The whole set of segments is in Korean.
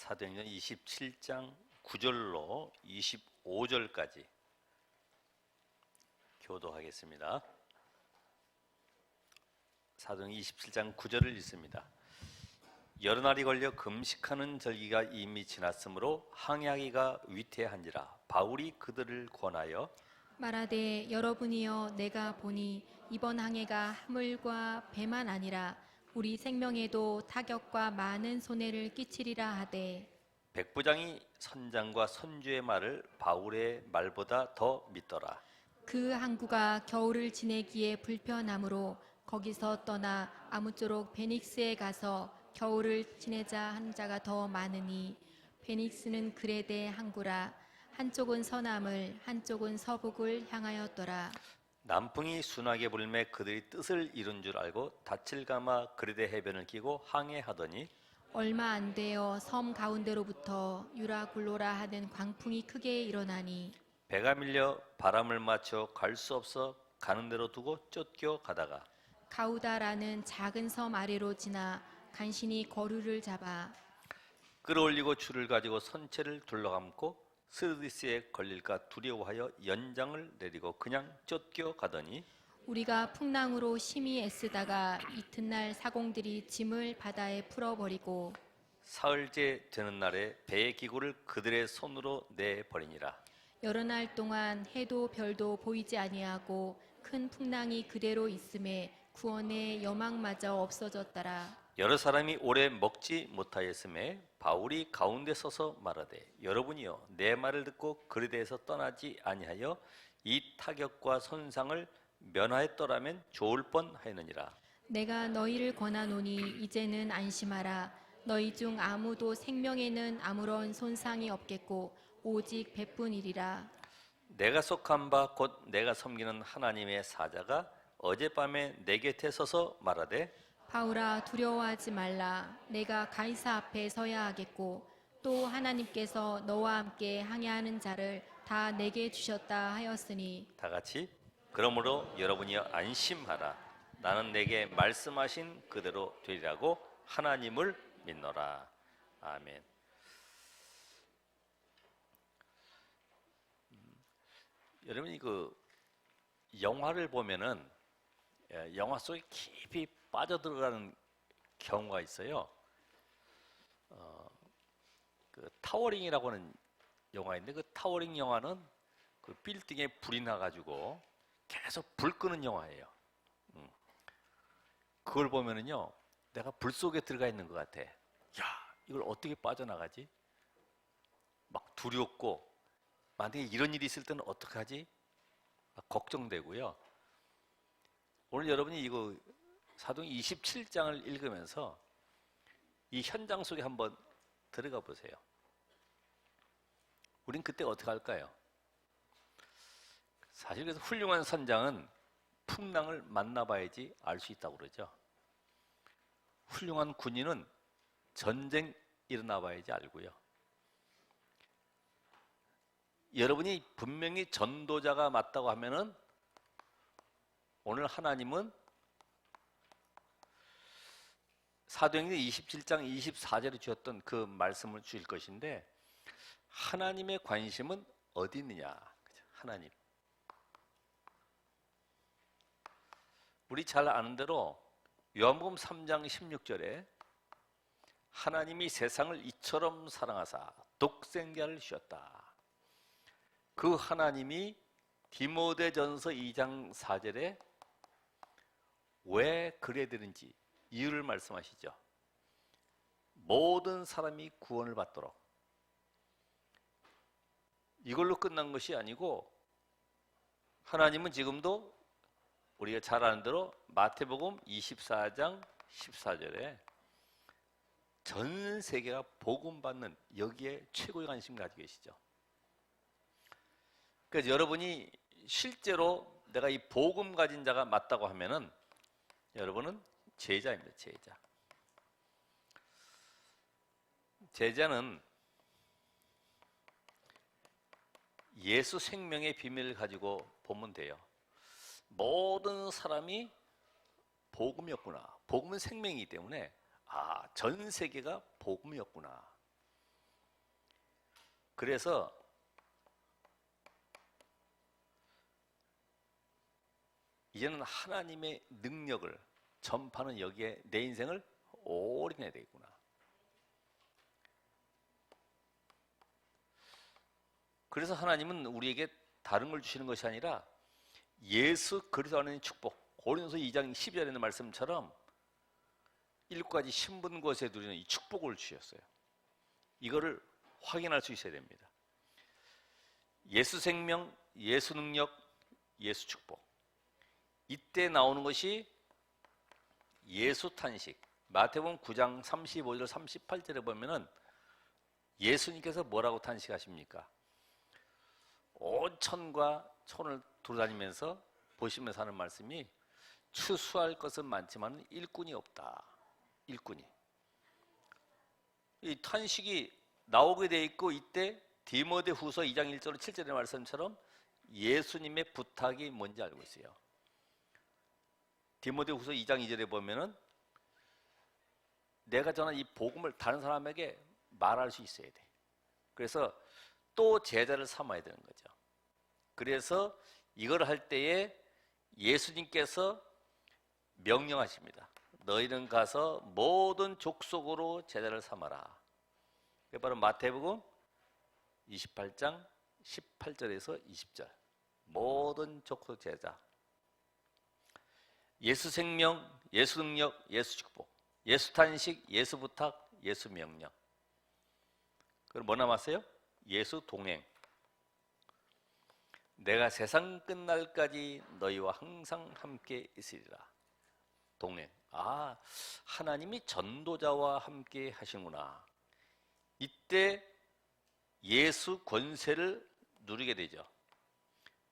사도행전 27장 9절로 25절까지 교도하겠습니다. 사도행전 27장 9절을 읽습니다. 여러 날이 걸려 금식하는 절기가 이미 지났으므로 항해하기가 위태한지라 바울이 그들을 권하여 말하되 여러분이여 내가 보니 이번 항해가 하물과 배만 아니라 우리 생명에도 타격과 많은 손해를 끼치리라 하되 백부장이 선장과 선주의 말을 바울의 말보다 더 믿더라. 그 항구가 겨울을 지내기에 불편하므로 거기서 떠나 아무쪼록 베닉스에 가서 겨울을 지내자 한 자가 더 많으니 베닉스는 그레데 항구라. 한쪽은 서남을 한쪽은 서북을 향하였더라. 남풍이 순하게 불매 그들이 뜻을 이룬 줄 알고 닻을 감아 그레데 해변을 끼고 항해하더니 얼마 안 되어 섬 가운데로부터 유라굴로라 하는 광풍이 크게 일어나니 배가 밀려 바람을 맞춰 갈 수 없어 가는 대로 두고 쫓겨 가다가 가우다라는 작은 섬 아래로 지나 간신히 거류를 잡아 끌어올리고 줄을 가지고 선체를 둘러감고 스르디스에 걸릴까 두려워하여 연장을 내리고 그냥 쫓겨 가더니 우리가 풍랑으로 심히 애쓰다가 이튿날 사공들이 짐을 바다에 풀어버리고 사흘째 되는 날에 배의 기구를 그들의 손으로 내버리니라. 여러 날 동안 해도 별도 보이지 아니하고 큰 풍랑이 그대로 있음에 구원의 여망마저 없어졌더라. 여러 사람이 오래 먹지 못하였음에 바울이 가운데 서서 말하되 여러분이여 내 말을 듣고 그리대에서 떠나지 아니하여 이 타격과 손상을 면하였더라면 좋을 뻔하였느니라. 내가 너희를 권하노니 이제는 안심하라. 너희 중 아무도 생명에는 아무런 손상이 없겠고 오직 배뿐이리라. 내가 속한 바 곧 내가 섬기는 하나님의 사자가 어젯밤에 내 곁에 서서 말하되 바울아 두려워하지 말라. 내가 가이사 앞에 서야 하겠고 또 하나님께서 너와 함께 항해하는 자를 다 내게 주셨다 하였으니 다 같이 그러므로 여러분이여 안심하라. 나는 내게 말씀하신 그대로 되리라고 하나님을 믿노라. 아멘. 여러분이 그 영화를 보면은 영화 속에 깊이 빠져들어가는 경우가 있어요. 그 타워링이라고 하는 영화인데 그 타워링 영화는 그 빌딩에 불이 나가지고 계속 불 끄는 영화예요. 그걸 보면은요, 내가 불 속에 들어가 있는 것 같아. 야, 이걸 어떻게 빠져나가지? 막 두렵고, 만약에 이런 일이 있을 때는 어떡하지? 막 걱정되고요. 오늘 여러분이 이거 사도행전 27장을 읽으면서 이 현장 속에 한번 들어가 보세요. 우린 그때 어떻게 할까요? 사실 그래서 훌륭한 선장은 풍랑을 만나봐야지 알 수 있다고 그러죠. 훌륭한 군인은 전쟁 일어나봐야지 알고요. 여러분이 분명히 전도자가 맞다고 하면은 오늘 하나님은 사도행전 27장 24절에 주셨던 그 말씀을 주실 것인데 하나님의 관심은 어디 있느냐? 하나님. 우리 잘 아는 대로 요한복음 3장 16절에 하나님이 세상을 이처럼 사랑하사 독생자를 주셨다. 그 하나님이 디모데전서 2장 4절에 왜 그래 되는지 이유를 말씀하시죠. 모든 사람이 구원을 받도록. 이걸로 끝난 것이 아니고 하나님은 지금도 우리가 잘 아는 대로 마태복음 24장 14절에 전 세계가 복음 받는 여기에 최고의 관심 가지고 계시죠. 그래서 여러분이 실제로 내가 이 복음 가진 자가 맞다고 하면은 여러분은 제자입니다. 제자. 제자는 예수 생명의 비밀을 가지고 보면 돼요. 모든 사람이 복음이었구나. 복음은 생명이기 때문에 전 세계가 복음이었구나. 그래서 이제는 하나님의 능력을 전파하는 여기에 내 인생을 올인해야 되겠구나. 그래서 하나님은 우리에게 다른 걸 주시는 것이 아니라 예수 그리스도 안에 있는 축복, 고린도서 2장 12절에 있는 말씀처럼 7가지 신분 것에 누리는 이 축복을 주셨어요. 이거를 확인할 수 있어야 됩니다. 예수 생명, 예수 능력, 예수 축복. 이때 나오는 것이 예수 탄식. 마태복음 9장 35절 38절에 보면은 예수님께서 뭐라고 탄식하십니까? 온 천과 천을 돌아다니면서 보시면서 하는 말씀이 추수할 것은 많지만 일꾼이 없다. 일꾼이. 이 탄식이 나오게 돼 있고 이때 디모데후서 2장 1절 7절의 말씀처럼 예수님의 부탁이 뭔지 알고 있어요. 디모데후서 2장 2절에 보면은 내가 전한 이 복음을 다른 사람에게 말할 수 있어야 돼. 그래서 또 제자를 삼아야 되는 거죠. 그래서 이걸 할 때에 예수님께서 명령하십니다. 너희는 가서 모든 족속으로 제자를 삼아라. 그게 바로 마태복음 28장 18절에서 20절. 모든 족속 제자. 예수 생명, 예수 능력, 예수 축복. 예수 탄식, 예수 부탁, 예수 명령. 그럼 뭐 남았어요? 예수 동행. 내가 세상 끝날까지 너희와 항상 함께 있으리라. 동행. 아, 하나님이 전도자와 함께 하시는구나. 이때 예수 권세를 누리게 되죠.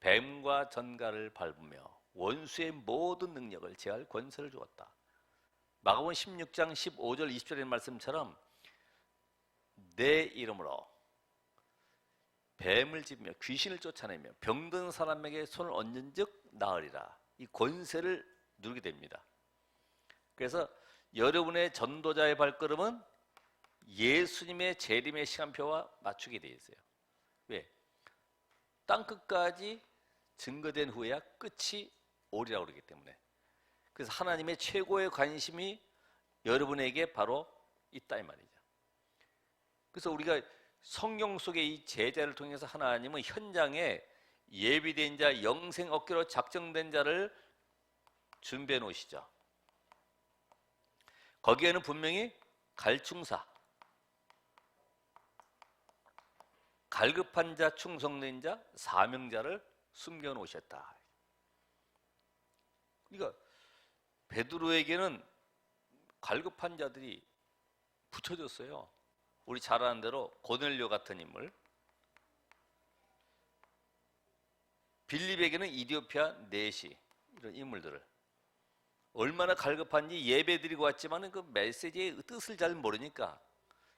뱀과 전갈을 밟으며 원수의 모든 능력을 제할 권세를 주었다. 마가복음 16장 15절 20절의 말씀처럼 내 이름으로 뱀을 집으며 귀신을 쫓아내며 병든 사람에게 손을 얹은 즉 나으리라. 이 권세를 누리게 됩니다. 그래서 여러분의 전도자의 발걸음은 예수님의 재림의 시간표와 맞추게 되어 있어요. 왜? 땅끝까지 증거된 후에야 끝이 오리라고 그러기 때문에. 그래서 하나님의 최고의 관심이 여러분에게 바로 있다 이 말이죠. 그래서 우리가 성경 속의 이 제자를 통해서 하나님은 현장에 예비된 자, 영생 얻기로 작정된 자를 준비해 놓으시죠. 거기에는 분명히 갈충사, 갈급한 자, 충성된 자, 사명자를 숨겨 놓으셨다. 그러니까 베드로에게는 갈급한 자들이 붙여졌어요. 우리 잘 아는 대로 고넬료 같은 인물, 빌립에게는 이디오피아 네시, 이런 인물들을 얼마나 갈급한지 예배드리고 왔지만 그 메시지의 뜻을 잘 모르니까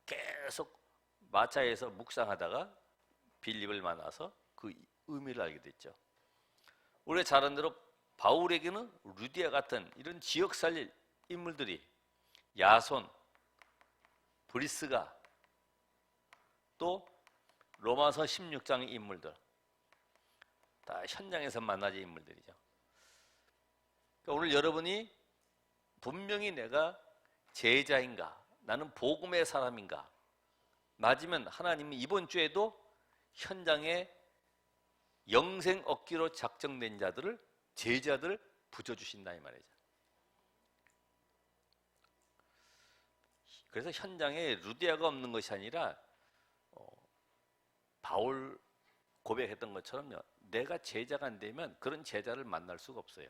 계속 마차에서 묵상하다가 빌립을 만나서 그 의미를 알게 됐죠. 우리가 잘 아는 대로 바울에게는 루디아 같은 이런 지역 살릴 인물들이, 야손, 브리스가, 또 로마서 16장의 인물들, 다 현장에서 만나진 인물들이죠. 그러니까 오늘 여러분이 분명히 내가 제자인가, 나는 복음의 사람인가 맞으면 하나님은 이번 주에도 현장에 영생 얻기로 작정된 자들을, 제자들을 붙여주신다 이 말이죠. 그래서 현장에 루디아가 없는 것이 아니라 바울 고백했던 것처럼요, 내가 제자가 안 되면 그런 제자를 만날 수가 없어요.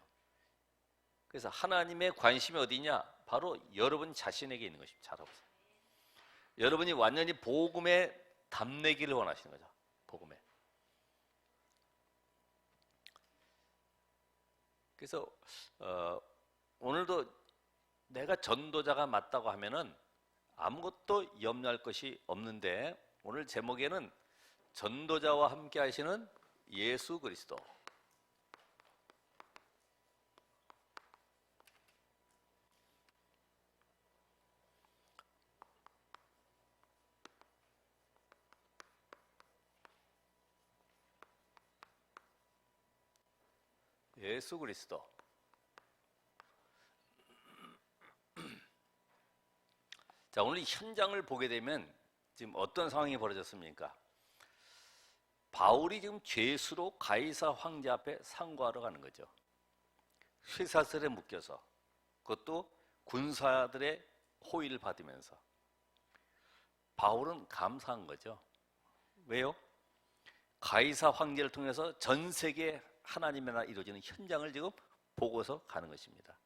그래서 하나님의 관심이 어디냐? 바로 여러분 자신에게 있는 것입니다. 잘 보세요. 여러분이 완전히 복음에 담내기를 원하시는 거죠. 복음에. 그래서 오늘도 내가 전도자가 맞다고 하면은 아무것도 염려할 것이 없는데, 오늘 제목에는 전도자와 함께 하시는 예수 그리스도. 예수 그리스도. 자, 오늘 이 현장을 보게 되면 지금 어떤 상황이 벌어졌습니까? 바울이 지금 죄수로 가이사 황제 앞에 상고하러 가는 거죠. 쇠사슬에 묶여서, 그것도 군사들의 호의를 받으면서. 바울은 감사한 거죠. 왜요? 가이사 황제를 통해서 전 세계 하나님의 나라 이루어지는 현장을 지금 보고서 가는 것입니다.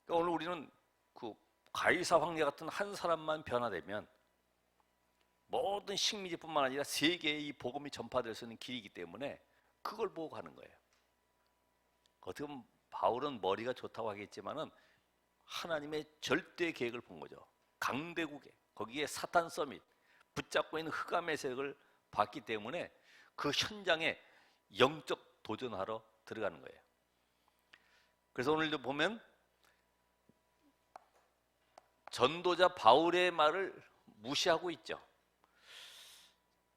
그러니까 오늘 우리는 그 가이사 황제 같은 한 사람만 변화되면 모든 식민지뿐만 아니라 세계에 이 복음이 전파될 수 있는 길이기 때문에 그걸 보고 가는 거예요. 어떻게 보면 바울은 머리가 좋다고 하겠지만은 하나님의 절대 계획을 본 거죠. 강대국에, 거기에 사탄 서밋, 붙잡고 있는 흑암의 세력을 봤기 때문에 그 현장에 영적 도전하러 들어가는 거예요. 그래서 오늘도 보면 전도자 바울의 말을 무시하고 있죠.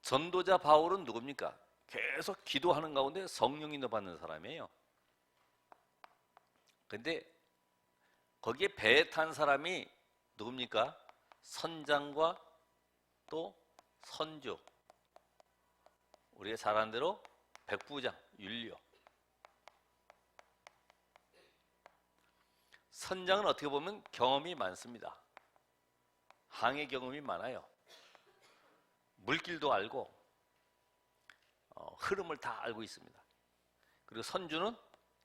전도자 바울은 누굽니까? 계속 기도하는 가운데 성령 인도 받는 사람이에요. 근데 거기에 배에 탄 사람이 누굽니까? 선장과 또 선주, 우리가 잘 아는 대로 백부장, 율리오. 선장은 어떻게 보면 경험이 많습니다. 항해 경험이 많아요. 물길도 알고 흐름을 다 알고 있습니다. 그리고 선주는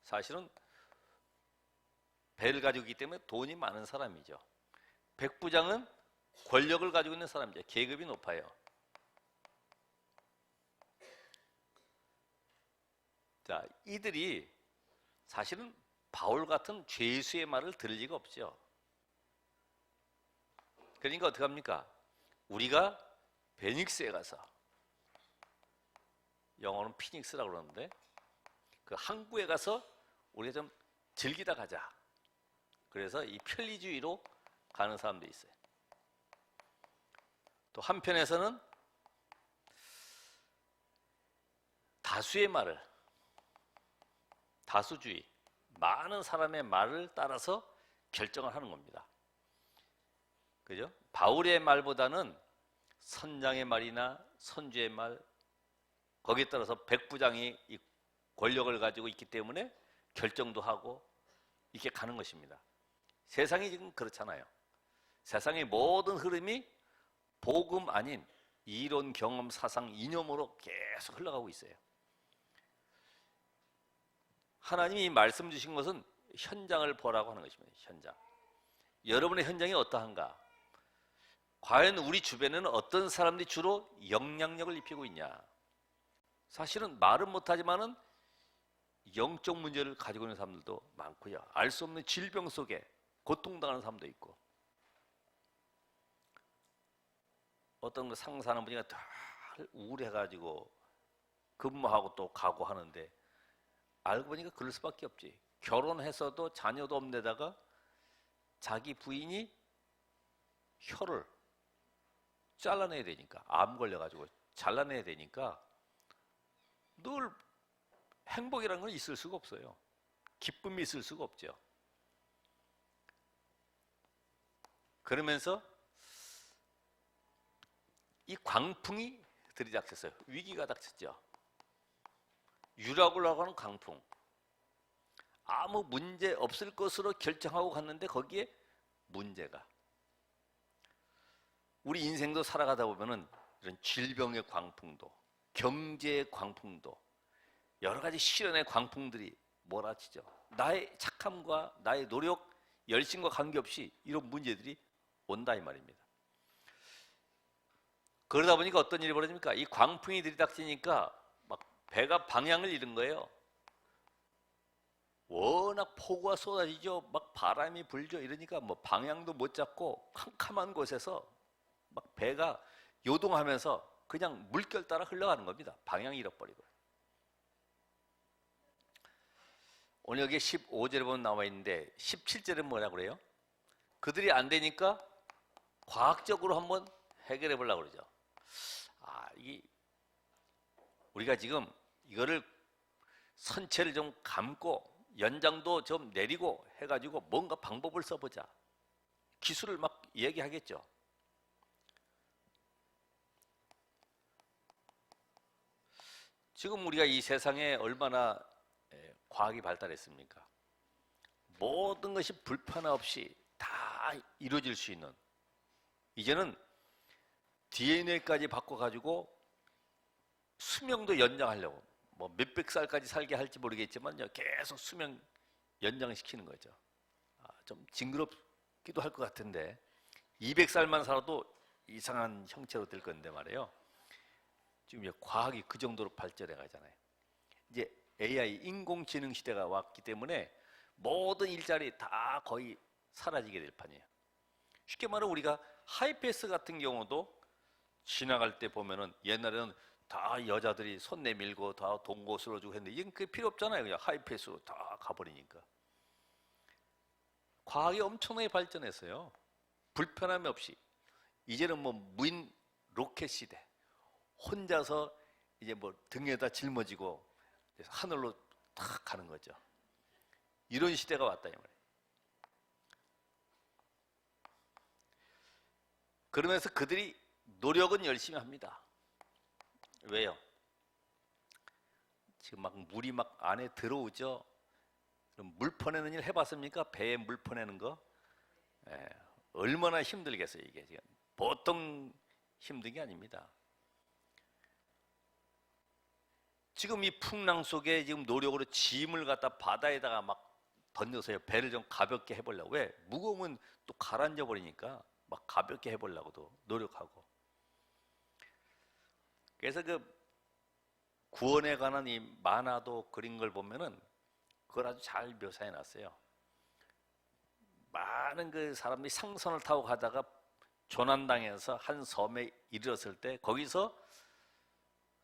사실은 배를 가지고 있기 때문에 돈이 많은 사람이죠. 백부장은 권력을 가지고 있는 사람이죠. 계급이 높아요. 자, 이들이 사실은 바울 같은 죄수의 말을 들을 리가 없죠. 그러니까 어떻게 합니까? 우리가 베닉스에 가서, 영어는 피닉스라고 그러는데 그 항구에 가서 우리가 좀 즐기다 가자. 그래서 이 편리주의로 가는 사람도 있어요. 또 한편에서는 다수의 말을, 다수주의, 많은 사람의 말을 따라서 결정을 하는 겁니다. 그죠? 바울의 말보다는 선장의 말이나 선주의 말, 거기에 따라서 백부장이 이 권력을 가지고 있기 때문에 결정도 하고 이렇게 가는 것입니다. 세상이 지금 그렇잖아요. 세상의 모든 흐름이 복음 아닌 이론, 경험, 사상, 이념으로 계속 흘러가고 있어요. 하나님이 말씀 주신 것은 현장을 보라고 하는 것입니다. 현장. 여러분의 현장이 어떠한가? 과연 우리 주변에는 어떤 사람들이 주로 영향력을 입히고 있냐? 사실은 말은 못하지만은 영적 문제를 가지고 있는 사람들도 많고요. 알 수 없는 질병 속에 고통당하는 사람도 있고, 어떤 거 상사하는 분이가 다 우울해가지고 근무하고 또 가고 하는데 알고 보니까 그럴 수밖에 없지. 결혼해서도 자녀도 없는 데다가 자기 부인이 혀를 잘라내야 되니까, 암 걸려가지고 잘라내야 되니까 늘 행복이라는 건 있을 수가 없어요. 기쁨이 있을 수가 없죠. 그러면서 이 광풍이 들이닥쳤어요. 위기가 닥쳤죠. 유락을 하는 강풍. 아무 문제 없을 것으로 결정하고 갔는데 거기에 문제가. 우리 인생도 살아가다 보면은 이런 질병의 광풍도, 경제의 광풍도, 여러 가지 시련의 광풍들이 몰아치죠. 나의 착함과 나의 노력, 열심과 관계없이 이런 문제들이 온다 이 말입니다. 그러다 보니까 어떤 일이 벌어집니까? 이 광풍이 들이닥치니까 막 배가 방향을 잃은 거예요. 워낙 폭우가 쏟아지죠. 막 바람이 불죠. 이러니까 뭐 방향도 못 잡고 캄캄한 곳에서 막 배가 요동하면서 그냥 물결 따라 흘러가는 겁니다. 방향 잃어버리고. 오늘 여기 15절에 보면 나와 있는데 17절은 뭐라고 그래요? 그들이 안 되니까 과학적으로 한번 해결해 보려고 그러죠. 우리가 지금 이거를 선체를 좀 감고 연장도 좀 내리고 해가지고 뭔가 방법을 써보자. 기술을 막 얘기하겠죠. 지금 우리가 이 세상에 얼마나 과학이 발달했습니까? 모든 것이 불편 없이 다 이루어질 수 있는, 이제는 DNA까지 바꿔가지고 수명도 연장하려고, 뭐 몇백 살까지 살게 할지 모르겠지만요, 계속 수명 연장시키는 거죠. 좀 징그럽기도 할 것 같은데 200살만 살아도 이상한 형체로 될 건데 말이에요. 지금 과학이 그 정도로 발전해 가잖아요. 이제 AI 인공지능 시대가 왔기 때문에 모든 일자리 다 거의 사라지게 될 판이에요. 쉽게 말하면 우리가 하이패스 같은 경우도 지나갈 때 보면은 옛날에는 다 여자들이 손 내밀고 다 동거 쓸어주고 했는데 이젠 그게 필요 없잖아요. 그냥 하이패스로 다 가버리니까. 과학이 엄청나게 발전했어요. 불편함이 없이. 이제는 뭐 무인 로켓 시대. 혼자서 이제 뭐 등에다 짊어지고 하늘로 탁 가는 거죠. 이런 시대가 왔다 이 말이에요. 그러면서 그들이 노력은 열심히 합니다. 왜요? 지금 막 물이 막 안에 들어오죠. 그럼 물 퍼내는 일 해봤습니까? 배에 물 퍼내는 거? 얼마나 힘들겠어요 이게. 지금 보통 힘든 게 아닙니다. 지금 이 풍랑 속에 지금 노력으로 짐을 갖다 바다에다가 막 던져서요. 배를 좀 가볍게 해보려고. 왜? 무거우면 또 가라앉아 버리니까 막 가볍게 해보려고도 노력하고. 그래서 그 구원에 관한 이 만화도 그린 걸 보면은 그걸 아주 잘 묘사해 놨어요. 많은 그 사람들이 상선을 타고 가다가 조난당해서 한 섬에 이르렀을 때 거기서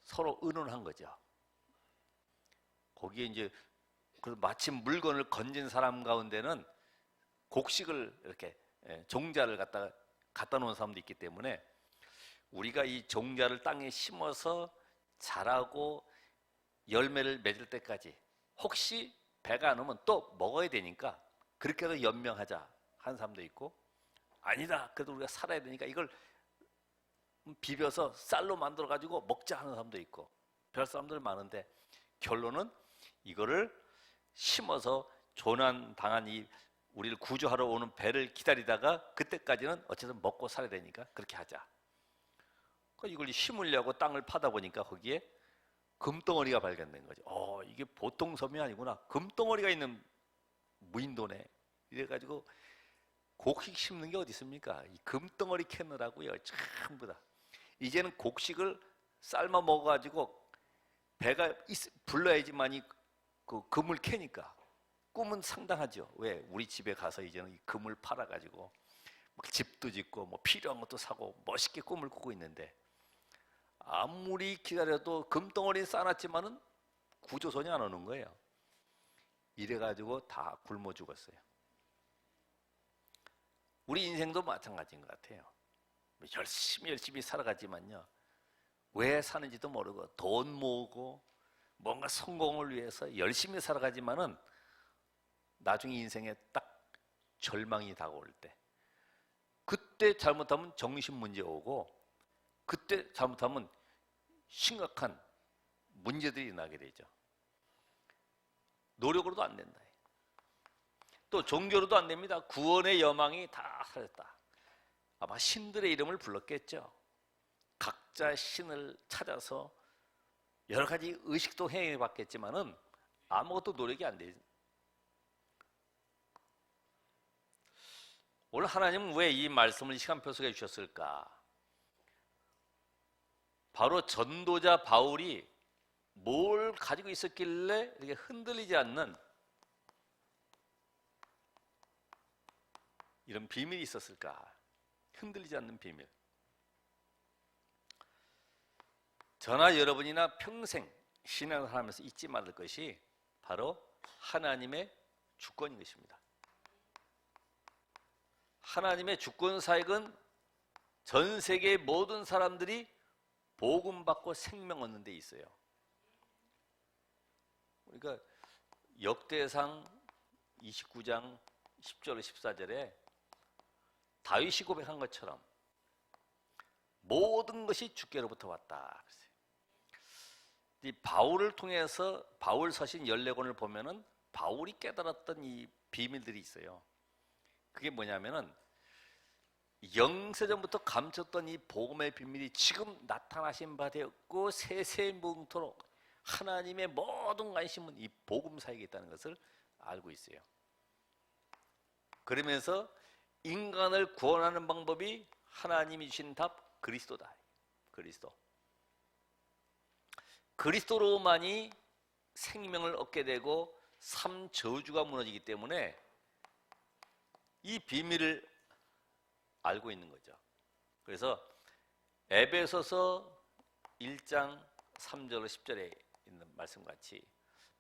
서로 의논한 거죠. 거기에 이제 마침 물건을 건진 사람 가운데는 곡식을 이렇게 종자를 갖다 놓은 사람도 있기 때문에 우리가 이 종자를 땅에 심어서 자라고 열매를 맺을 때까지 혹시 배가 안 오면 또 먹어야 되니까 그렇게 해서 연명하자 하는 사람도 있고, 아니다 그래도 우리가 살아야 되니까 이걸 비벼서 쌀로 만들어 가지고 먹자 하는 사람도 있고, 별 사람들 많은데 결론은 이거를 심어서 조난 당한 이 우리를 구조하러 오는 배를 기다리다가 그때까지는 어쨌든 먹고 살아야 되니까 그렇게 하자. 이걸 심으려고 땅을 파다 보니까 거기에 금덩어리가 발견된 거죠. 이게 보통 섬이 아니구나. 금덩어리가 있는 무인도네. 이래가지고 곡식 심는 게 어디 있습니까? 이 금덩어리 캐느라고요. 전부 다. 이제는 곡식을 삶아 먹어가지고 배가 불러야지만이 그 금을 캐니까 꿈은 상당하죠. 왜? 우리 집에 가서 이제는 이 금을 팔아가지고 막 집도 짓고 뭐 필요한 것도 사고 멋있게 꿈을 꾸고 있는데, 아무리 기다려도 금덩어리는 쌓아놨지만은 구조선이 안 오는 거예요. 이래가지고 다 굶어 죽었어요. 우리 인생도 마찬가지인 것 같아요. 열심히 살아가지만요, 왜 사는지도 모르고 돈 모으고 뭔가 성공을 위해서 열심히 살아가지만은 나중에 인생에 딱 절망이 다가올 때, 그때 잘못하면 정신 문제 오고, 그때 잘못하면 심각한 문제들이 나게 되죠. 노력으로도 안 된다. 또 종교로도 안 됩니다. 구원의 여망이 다 사라졌다. 아마 신들의 이름을 불렀겠죠. 각자 신을 찾아서 여러 가지 의식도 행해봤겠지만은 아무것도 노력이 안 되죠. 오늘 하나님은 왜 이 말씀을 시간표 속에 주셨을까? 바로 전도자 바울이 뭘 가지고 있었길래 이렇게 흔들리지 않는 이런 비밀이 있었을까? 흔들리지 않는 비밀. 저나 여러분이나 평생 신앙을 하면서 잊지 말을 것이 바로 하나님의 주권인 것입니다. 하나님의 주권 사역은 전 세계의 모든 사람들이 복음 받고 생명 얻는 데 있어요. 그러니까 역대상 29장 10절 14절에 다윗이 고백한 것처럼 모든 것이 주께로부터 왔다. 이 바울을 통해서 바울 서신 14권을 보면은 바울이 깨달았던 이 비밀들이 있어요. 그게 뭐냐면은 영세전부터 감췄던 이 복음의 비밀이 지금 나타나신 바 되었고 세세뭉토록 하나님의 모든 관심은 이 복음사에 있다는 것을 알고 있어요. 그러면서 인간을 구원하는 방법이 하나님이 주신 답 그리스도다. 그리스도로만이 생명을 얻게 되고 삶 저주가 무너지기 때문에 이 비밀을 알고 있는 거죠. 그래서 에베소서 1장 3절 10절에 있는 말씀같이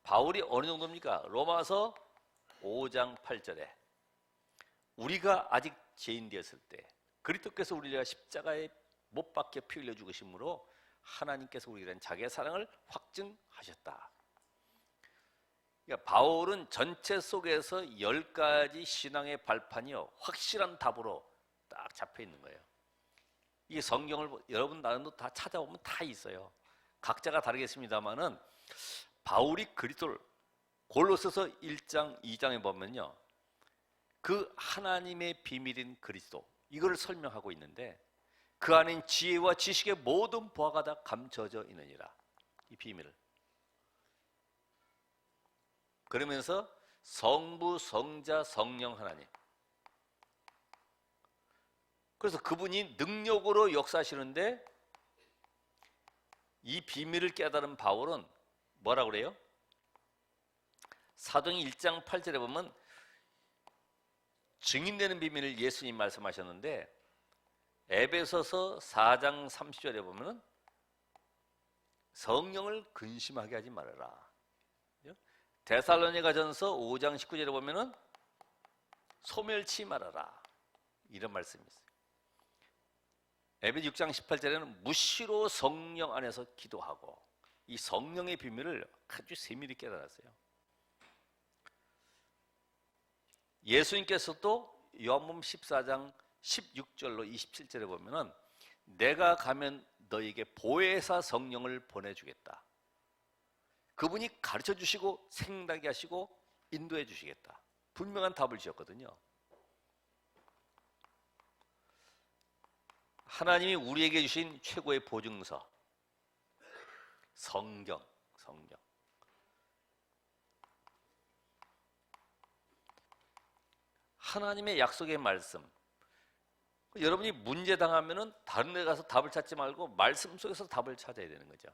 바울이 어느 정도입니까? 로마서 5장 8절에 우리가 아직 죄인 되었을 때 그리스도께서 우리를 십자가에 못 박혀 피 흘려 죽으심으로 하나님께서 우리에 대한 자기의 사랑을 확증하셨다. 그러니까 바울은 전체 속에서 10가지 신앙의 발판이요 확실한 답으로 딱 잡혀 있는 거예요. 이 성경을 여러분 나름도 다 찾아보면 다 있어요. 각자가 다르겠습니다만은 바울이 그리스도를 골로새서 1장 2장에 보면요, 그 하나님의 비밀인 그리스도 이걸 설명하고 있는데 그 안엔 지혜와 지식의 모든 보화가 다 감춰져 있느니라. 이 비밀을. 그러면서 성부, 성자, 성령 하나님. 그래서 그분이 능력으로 역사하시는데 이 비밀을 깨달은 바울은 뭐라고 그래요? 사도행 1장 8절에 보면 증인되는 비밀을 예수님 말씀하셨는데 에베소서 4장 30절에 보면 성령을 근심하게 하지 말아라. 데살로니가전서 5장 19절에 보면 소멸치 말아라. 이런 말씀이 있어요. 에베소 6장 18절에는 무시로 성령 안에서 기도하고 이 성령의 비밀을 아주 세밀히 깨달았어요. 예수님께서도 요한복음 14장 16절로 27절에 보면은 내가 가면 너에게 보혜사 성령을 보내주겠다. 그분이 가르쳐 주시고 생각나게 하시고 인도해 주시겠다. 분명한 답을 주셨거든요. 하나님이 우리에게 주신 최고의 보증서 성경. 하나님의 약속의 말씀. 여러분이 문제 당하면은 다른 데 가서 답을 찾지 말고 말씀 속에서 답을 찾아야 되는 거죠.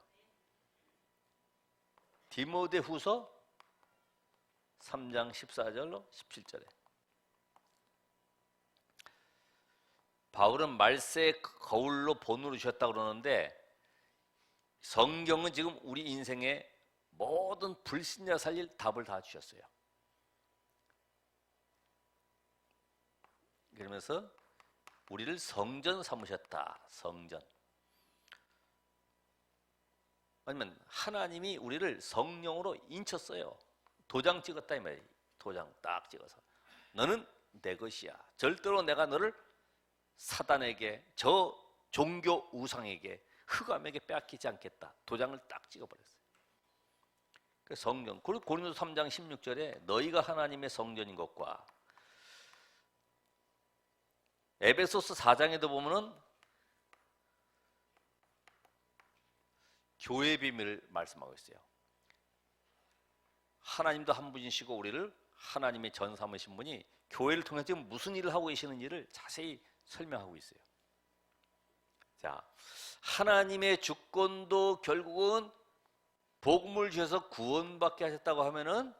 디모데후서 3장 14절로 17절에 바울은 말세 거울로 본으로 주셨다고 그러는데 성경은 지금 우리 인생의 모든 불신자 살릴 답을 다 주셨어요. 그러면서 우리를 성전 삼으셨다. 성전. 아니면 하나님이 우리를 성령으로 인쳤어요. 도장 찍었다 이 말이에요. 도장 딱 찍어서 너는 내 것이야. 절대로 내가 너를 사단에게 저 종교 우상에게 흑암에게 빼앗기지 않겠다. 도장을 딱 찍어버렸어요. 그 성경. 그리고 고린도서 3장 16절에 너희가 하나님의 성전인 것과 에베소서 4장에도 보면은 교회의 비밀을 말씀하고 있어요. 하나님도 한 분이시고 우리를 하나님의 전 삼으신 분이 교회를 통해서 지금 무슨 일을 하고 계시는 일을 자세히 설명하고 있어요. 자, 하나님의 주권도 결국은 복음을 주셔서 구원받게 하셨다고 하면은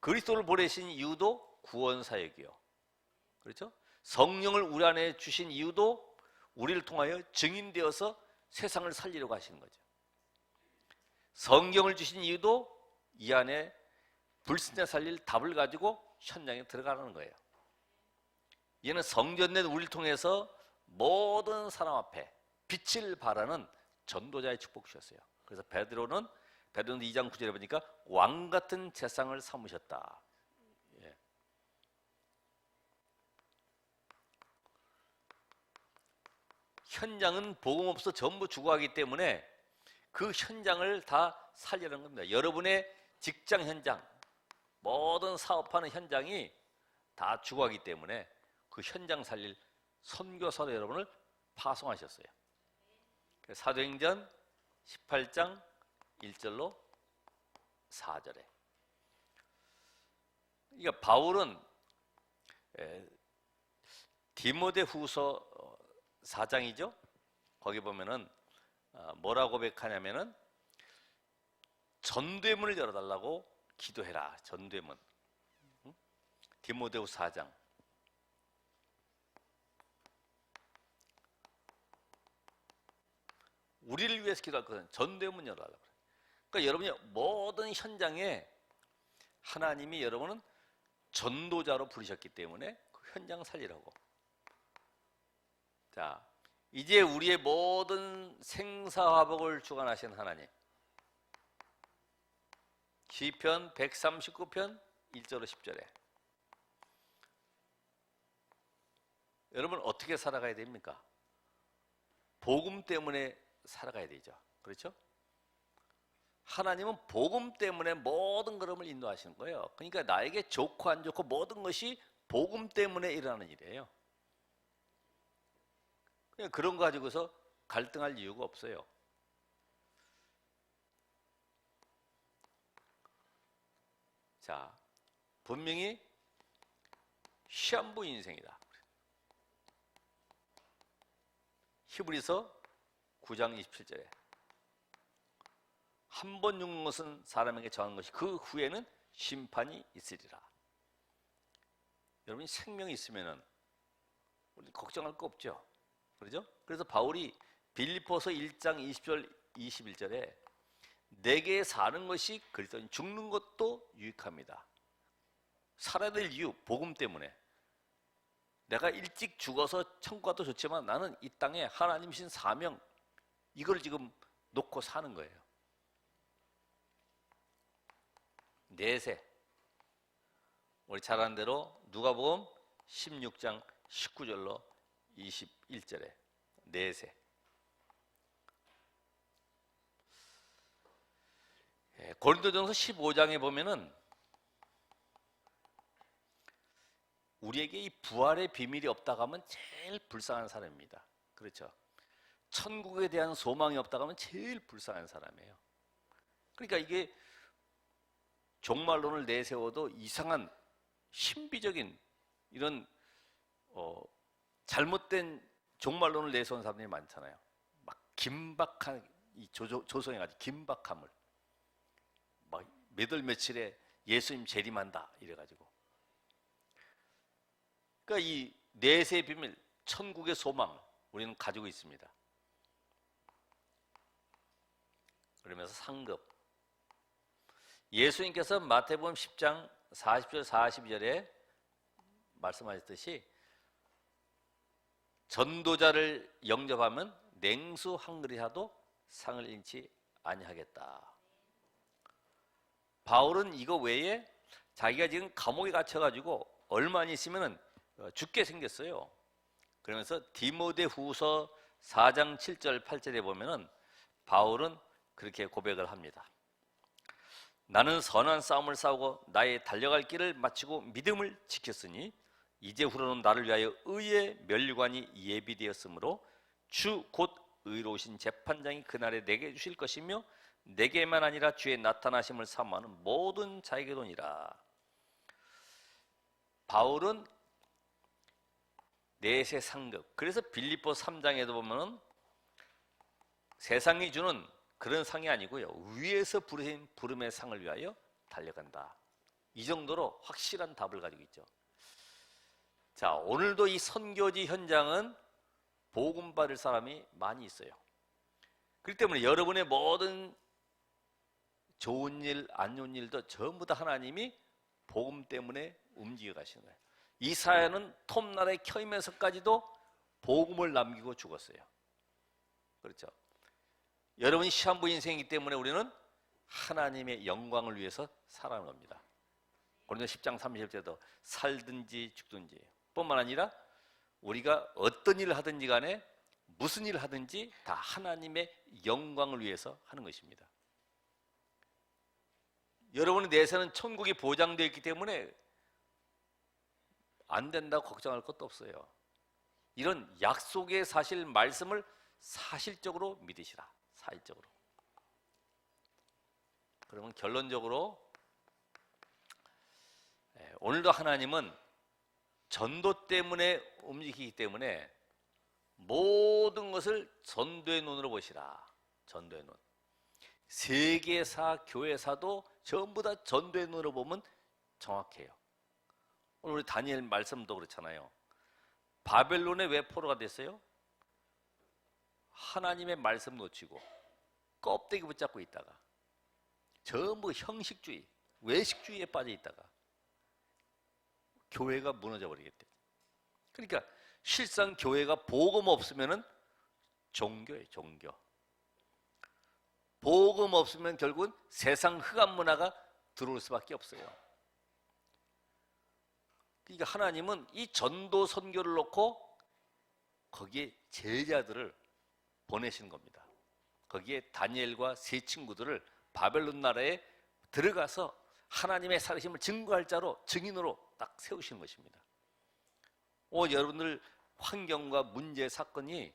그리스도를 보내신 이유도 구원 사역이요. 그렇죠? 성령을 우리 안에 주신 이유도 우리를 통하여 증인되어서 세상을 살리려고 하시는 거죠. 성경을 주신 이유도 이 안에 불신자 살릴 답을 가지고 현장에 들어가는 거예요. 얘는 성전된 우리를 통해서 모든 사람 앞에 빛을 발하는 전도자의 축복 주셨어요. 그래서 베드로는 베드로전서 2장 9절에 보니까 왕 같은 재상을 삼으셨다. 예. 현장은 복음 없어 전부 죽어가기 때문에 그 현장을 다 살리는 겁니다. 여러분의 직장 현장, 모든 사업하는 현장이 다 죽어가기 때문에 그 현장 살릴 선교사도 여러분을 파송하셨어요. 사도행전 18장 1절로 4절에. 그러니까 바울은 디모데후서 4장이죠. 거기 보면은 뭐라고 고백하냐면은 전대문을 열어달라고 기도해라. 전대문. 디모데후서 4장. 우리를 위해서 기도할 것은 전대문 열어달라고. 그러니까 여러분이 모든 현장에 하나님이 여러분은 전도자로 부르셨기 때문에 그 현장 살리라고. 자, 이제 우리의 모든 생사화복을 주관하신 하나님. 시편 139편 1절로 10절에 여러분 어떻게 살아가야 됩니까? 복음 때문에 살아가야 되죠. 그렇죠? 하나님은 복음 때문에 모든 걸음을 인도하시는 거예요. 그러니까 나에게 좋고 안 좋고 모든 것이 복음 때문에 일어나는 일이에요. 그냥 그런 거 가지고서 갈등할 이유가 없어요. 자, 분명히 시한부 인생이다. 히브리서 9장 27절에 한 번 죽는 것은 사람에게 정한 것이 그 후에는 심판이 있으리라. 여러분이 생명이 있으면은 우리 걱정할 거 없죠. 그렇죠? 그래서 바울이 빌립보서 1장 20절 21절에 내게 사는 것이 그리스도인 죽는 것도 유익합니다. 살아야 될 이유 복음 때문에. 내가 일찍 죽어서 천국 가도 좋지만 나는 이 땅에 하나님이신 사명 이걸 지금 놓고 사는 거예요. 내세. 우리 잘 아는 대로 누가복음 16장 19절로 21절에 내세. 고린도전서 15장에 보면은 우리에게 이 부활의 비밀이 없다고 하면 제일 불쌍한 사람입니다. 그렇죠? 천국에 대한 소망이 없다고 하면 제일 불쌍한 사람이에요. 그러니까 이게 종말론을 내세워도 이상한 신비적인 이런 잘못된 종말론을 내세운 사람들이 많잖아요. 막 긴박한 이 조성해 가지고 긴박함을 막 몇 월 며칠에 예수님 재림한다 이래 가지고. 그러니까 이 내세의 비밀, 천국의 소망 우리는 가지고 있습니다. 그러면서 상급. 예수님께서 마태복음 10장 40절 42절에 말씀하셨듯이 전도자를 영접하면 냉수 한 그릇이라도 상을 잃지 아니하겠다. 바울은 이거 외에 자기가 지금 감옥에 갇혀가지고 얼마 안 있으면 죽게 생겼어요. 그러면서 디모데후서 4장 7절 8절에 보면은 바울은 그렇게 고백을 합니다. 나는 선한 싸움을 싸우고 나의 달려갈 길을 마치고 믿음을 지켰으니 이제후로는 나를 위하여 의의 면류관이 예비되었으므로 주 곧 의로우신 재판장이 그날에 내게 주실 것이며 내게만 아니라 주의 나타나심을 사모하는 모든 자에게도니라. 바울은 내세 상급. 그래서 빌립보 3장에도 보면은 세상이 주는 그런 상이 아니고요, 위에서 부르신 부름의 상을 위하여 달려간다. 이 정도로 확실한 답을 가지고 있죠. 자, 오늘도 이 선교지 현장은 복음 받을 사람이 많이 있어요. 그렇기 때문에 여러분의 모든 좋은 일, 안 좋은 일도 전부 다 하나님이 복음 때문에 움직여 가시는 거예요. 이사야는 톱날에 켜이면서까지도 복음을 남기고 죽었어요. 그렇죠? 여러분이 시한부 인생이기 때문에 우리는 하나님의 영광을 위해서 살아가는 겁니다. 고린도서 10장 30절에도 살든지 죽든지 뿐만 아니라 우리가 어떤 일을 하든지 간에 무슨 일을 하든지 다 하나님의 영광을 위해서 하는 것입니다. 여러분의 내세는 천국이 보장되어 있기 때문에 안 된다고 걱정할 것도 없어요. 이런 약속의 사실 말씀을 사실적으로 믿으시라. 사실적으로. 그러면 결론적으로 오늘도 하나님은 전도 때문에 움직이기 때문에 모든 것을 전도의 눈으로 보시라. 전도의 눈. 세계사, 교회사도 전부 다 전도의 눈으로 보면 정확해요. 오늘 우리 다니엘 말씀도 그렇잖아요. 바벨론에 왜 포로가 됐어요? 하나님의 말씀 놓치고 껍데기 붙잡고 있다가 전부 형식주의, 외식주의에 빠져 있다가 교회가 무너져 버리겠대. 그러니까 실상 교회가 복음 없으면은 종교예요, 종교. 복음 없으면 결국은 세상 흑암 문화가 들어올 수밖에 없어요. 그러니까 하나님은 이 전도 선교를 놓고 거기에 제자들을 보내신 겁니다. 거기에 다니엘과 세 친구들을 바벨론 나라에 들어가서 하나님의 살아심을 증거할 자로 증인으로 딱 세우시는 것입니다. 여러분들 환경과 문제, 사건이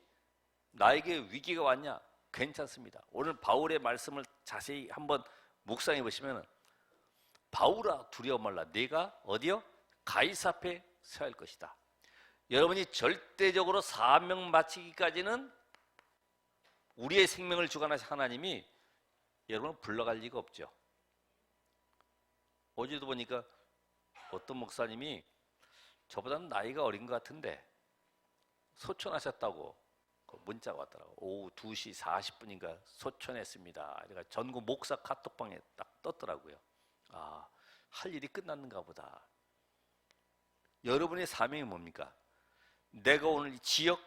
나에게 위기가 왔냐? 괜찮습니다. 오늘 바울의 말씀을 자세히 한번 묵상해 보시면 바울아 두려워 말라 내가 어디요? 가이사 앞에 서야 할 것이다. 여러분이 절대적으로 사명 마치기까지는 우리의 생명을 주관하신 하나님이 여러분을 불러갈 리가 없죠. 어제도 보니까 어떤 목사님이 저보다는 나이가 어린 것 같은데 소천하셨다고 문자가 왔더라고. 오후 2시 40분인가 소천했습니다. 그러니까 전국 목사 카톡방에 딱 떴더라고요. 아, 할 일이 끝났는가 보다. 여러분의 사명이 뭡니까? 내가 오늘 이 지역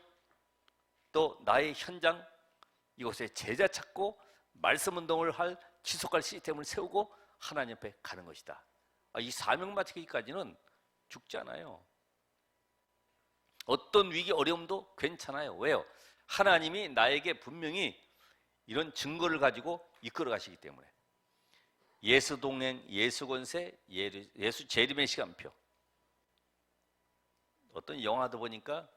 또 나의 현장 이곳에 제자 찾고 말씀 운동을 지속할 시스템을 세우고 하나님 앞에 가는 것이다. 이 사명 마치기까지는 죽지 않아요. 어떤 위기 어려움도 괜찮아요. 왜요? 하나님이 나에게 분명히 이런 증거를 가지고 이끌어 가시기 때문에. 예수 동행, 예수 권세, 예수 재림의 시간표. 어떤 영화도 보니까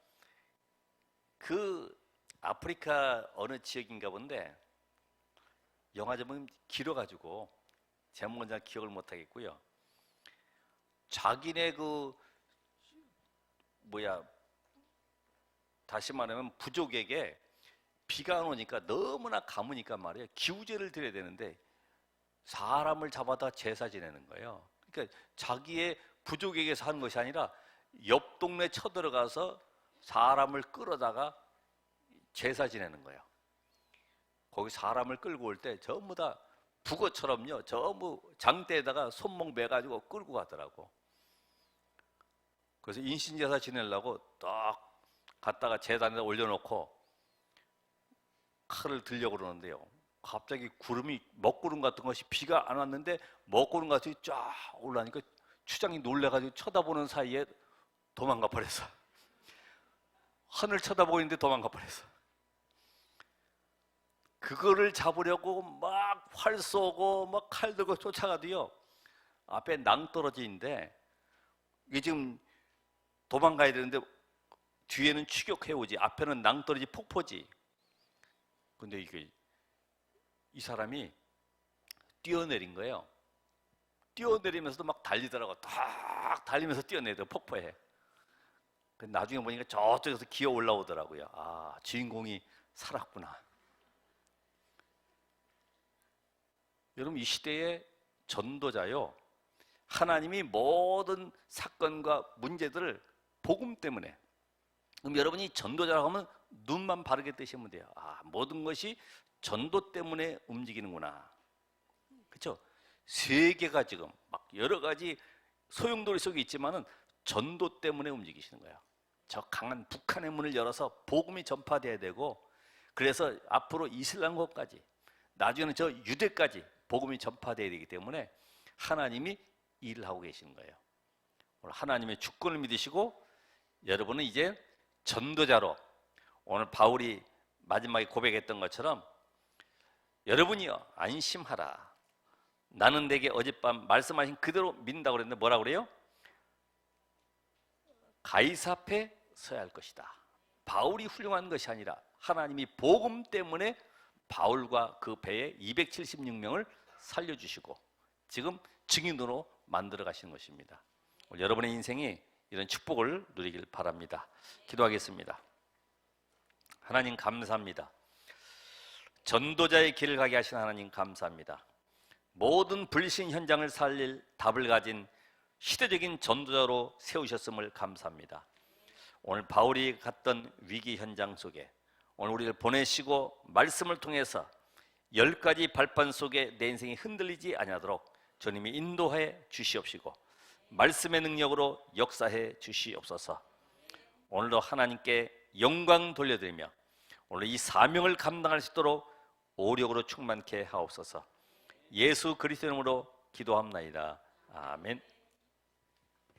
그 아프리카 어느 지역인가 본데 영화 제목이 길어가지고 제목은 잘 기억을 못하겠고요. 자기네 다시 말하면 부족에게 비가 안 오니까 너무나 가무니까 말이에요. 기우제를 드려야 되는데 사람을 잡아다 제사 지내는 거예요. 그러니까 자기의 부족에게서 하는 것이 아니라 옆 동네 쳐들어가서 사람을 끌어다가 제사 지내는 거예요. 거기 사람을 끌고 올 때 전부 다 북어처럼요. 전부 장대에다가 손목 매가지고 끌고 가더라고. 그래서 인신제사 지내려고 딱 갔다가 제단에다 올려놓고 칼을 들려고 그러는데요. 갑자기 구름이 먹구름 같은 것이 비가 안 왔는데 먹구름 같이 쫙 올라오니까 추장이 놀래가지고 쳐다보는 사이에 도망가 버렸어. 하늘 쳐다보고 있는데 도망가 버렸어. 그거를 잡으려고 막 활 쏘고 막 칼 들고 쫓아가도요. 앞에 낭떠러지인데 이게 지금 도망가야 되는데 뒤에는 추격해오지 앞에는 낭떠러지 폭포지. 근데 이 사람이 뛰어내린 거예요. 뛰어내리면서도 막 달리더라고. 딱 달리면서 뛰어내려 폭포에. 나중에 보니까 저쪽에서 기어 올라오더라고요. 아, 주인공이 살았구나. 여러분 이 시대의 전도자요. 하나님이 모든 사건과 문제들을 복음 때문에. 그럼 여러분이 전도자라고 하면 눈만 바르게 뜨시면 돼요. 아, 모든 것이 전도 때문에 움직이는구나. 그렇죠? 세계가 지금 막 여러 가지 소용돌이 속에 있지만은 전도 때문에 움직이시는 거예요. 저 강한 북한의 문을 열어서 복음이 전파돼야 되고, 그래서 앞으로 이슬람국까지, 나중에는 저 유대까지 복음이 전파되어야 되기 때문에 하나님이 일을 하고 계시는 거예요. 오늘 하나님의 주권을 믿으시고 여러분은 이제 전도자로, 오늘 바울이 마지막에 고백했던 것처럼 여러분이요 안심하라. 나는 내게 어젯밤 말씀하신 그대로 믿는다고 그랬는데 뭐라고 그래요? 가이사 앞에 서야 할 것이다. 바울이 훌륭한 것이 아니라 하나님이 복음 때문에 바울과 그 배에 276명을 살려주시고 지금 증인으로 만들어 가시는 것입니다. 여러분의 인생이 이런 축복을 누리길 바랍니다. 기도하겠습니다. 하나님 감사합니다. 전도자의 길을 가게 하신 하나님 감사합니다. 모든 불신 현장을 살릴 답을 가진 시대적인 전도자로 세우셨음을 감사합니다. 오늘 바울이 갔던 위기 현장 속에 오늘 우리를 보내시고 말씀을 통해서 10가지 발판 속에 내 인생이 흔들리지 아니하도록 주님이 인도해 주시옵시고 말씀의 능력으로 역사해 주시옵소서. 오늘도 하나님께 영광 돌려드리며 오늘 이 사명을 감당할 수 있도록 오력으로 충만케 하옵소서. 예수 그리스도 이름으로 기도합나이다. 아멘.